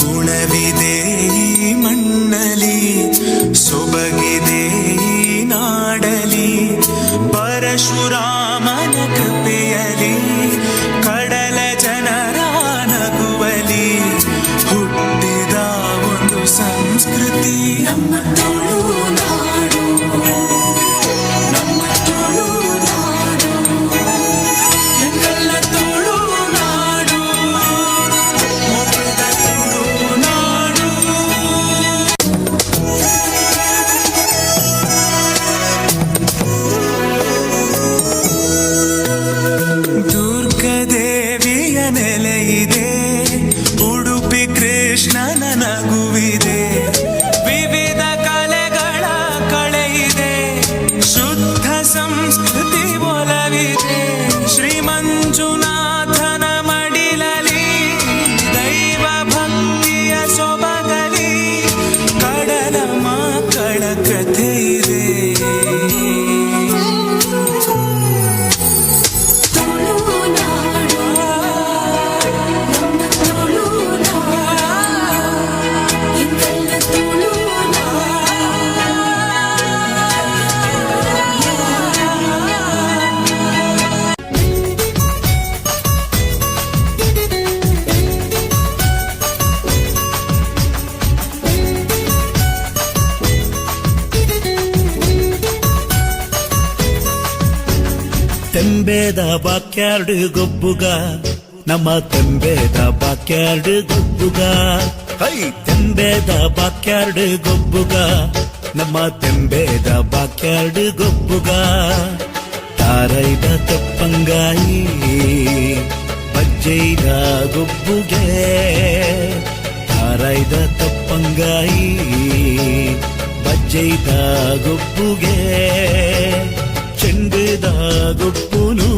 ಗುಣವಿದೆ ಈ ಮಣ್ಣಲಿ, ಸೊಬಗಿದೆ ಈ ನಾಡಲಿ, ಪರಶುರಾಮನ ಕೃಪೆಯಲಿ, ಕಡಲ ಜನರ ನಗುವಲಿ ಹುಟ್ಟಿದ ಒಂದು ಸಂಸ್ಕೃತಿ ನಮ್ಮ ತುಳುನಾಡು, ನಮ್ಮ ತುಳುನಾಡು, ಎಂದೆಲ್ಲ ತುಳುನಾಡು, ಮೊದಲ ತುಳುನಾಡು. ದುರ್ಗದೇವಿಯ ನೆಲೆಯಿದೆ, ಉಡುಪಿ ಕೃಷ್ಣನ ನಗುವಿದೆ, ವಿವಿಧ ಕಲೆಗಳ ಕಳೆಯಿದೆ, ಶುದ್ಧ ಸಂಸ್ಕೃತಿ ಒಲವಿದೆ, ಶ್ರೀ ಮಂಜುನಾಥನ ಮಡಿಲಲಿ, ದೈವ ಭಕ್ತಿಯ ಸೊಬಗಲಿ, ಕಡಲ ಮಕ್ಕಳ ಕಥೆ ಇದೆ. ತೆಂಬೇದ ಬಾಕ್ಯಾರ್ಡ್ ಗೊಬ್ಬುಗ, ನಮ್ಮ ತೆಂಬೇದ ಬಾಕ್ಯಾರ್ಡ್ ಗೊಬ್ಬುಗ, ಹೈ ತೆಂಬೇದ ಬಾಕ್ಯಾರ್ಡ್ ಗೊಬ್ಬುಗ, ನಮ್ಮ ತೆಂಬೇದ ಬಾಕ್ಯಾರ್ಡ್ ಗೊಬ್ಬುಗ, ತಾರೈದ ತೆಪ್ಪಂಗಾಯಿ ಬಜ್ಜೈದ ಗೊಬ್ಬುಗೆ, ತಾರೈದ ತೆಪ್ಪಂಗಾಯಿ ಬಜ್ಜೈದ ಗೊಬ್ಬುಗೆ, ಚೆಂಡದ ಗೊಪ್ಪುನು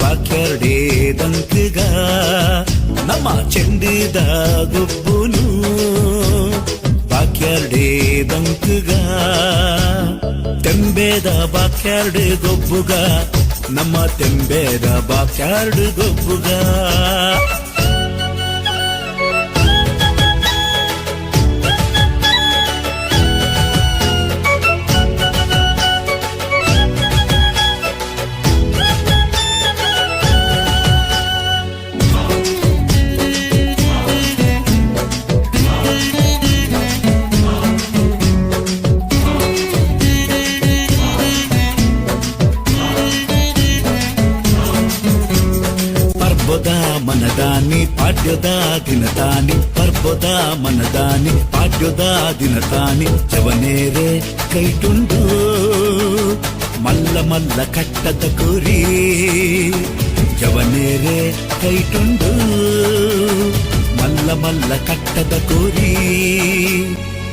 ಬಾಕ್ಯಾರ್ಡೇ ದಂಕಗ, ನಮ್ಮ ಚೆಂಡದ ಗೊಪ್ಪುನು ಬಾಕ್ಯಾರ್ಡೇ ದಂಕಗ, ತೆಂಬೇದ ಬಾಕ್ಯಾರ್ಡ್ ಗೊಬ್ಬುಗ, ನಮ್ಮ ತೆಂಬೇದ ಬಾಕ್ಯಾರ್ಡ್ ಗೊಬ್ಬುಗ. ಮನದಾನಿ ಪಾಡ್ಯದ ದಿನದಾನಿ, ಪರ್ಬದ ಮನದಾನಿ ಪಾಡ್ಯದ ದಿನದಾನಿ, ಜವನೇರೆ ಕೈಟುಂಡು ಮಲ್ಲ ಮಲ್ಲ ಕಟ್ಟದ ಕುರಿ, ಜವನೇರೆ ಕೈಟುಂಡು ಮಲ್ಲ ಮಲ್ಲ ಕಟ್ಟದ ಕುರಿ,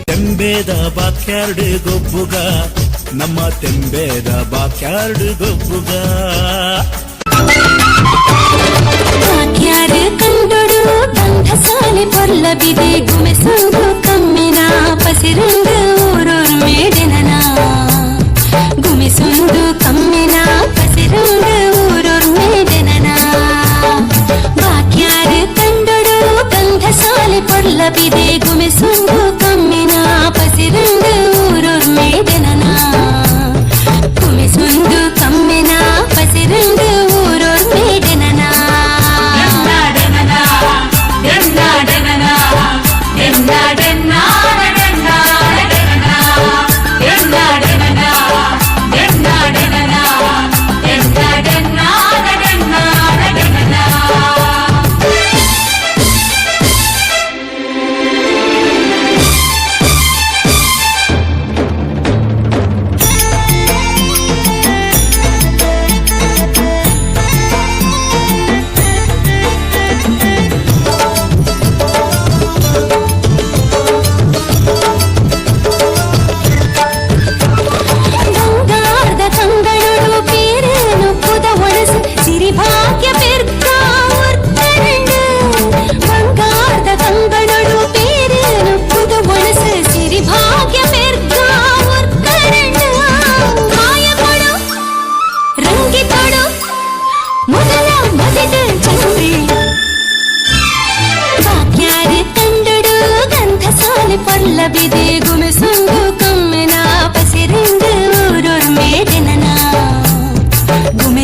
ತೆಂಬೇದ ಬಾಕ್ಯಾರ್ಡ್ ಗೊಬ್ಬುಗ, ನಮ್ಮ ತೆಂಬೇದ ಬಾಕ್ಯಾರ್ಡ್ ಗೊಬ್ಬುಗ. ಬಾಕ್ಯಾರ್ಡ್ ಕಂಡೊಡು ಗಂಧಸಾಲೆ ಪೊರ್ಲಬಿದೆ, ಗುಮೆಸೊಂದು ಕಮ್ಮಿನ ಪಸಿರಂಗ ಊರೂರ್ ಮೇಡೆನನ, ಗುಮೆಸೊಂದು ಕಮ್ಮಿನ ಪಸಿರಂಗ ಊರೂರ್ ಮೇಡೆನನ, ಬಾಕ್ಯಾರ್ಡ್ ಕಂಡೊಡು ಗಂಧಸಾಲೆ ಪೊರ್ಲಬಿದೆ, ಗುಮೆಸೊಂದು ಕಮ್ಮಿನ ಪಸಿರಂಗ ಊರೂರ್ ಮೇಡೆನನ, ಗುಮೆಸೊಂದು ಕಮ್ಮಿನ ಪಸಿರಂಗ ಊರೂರ್ ಮೇಡೆನನ.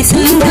ಗುಮಿಸುಂಡು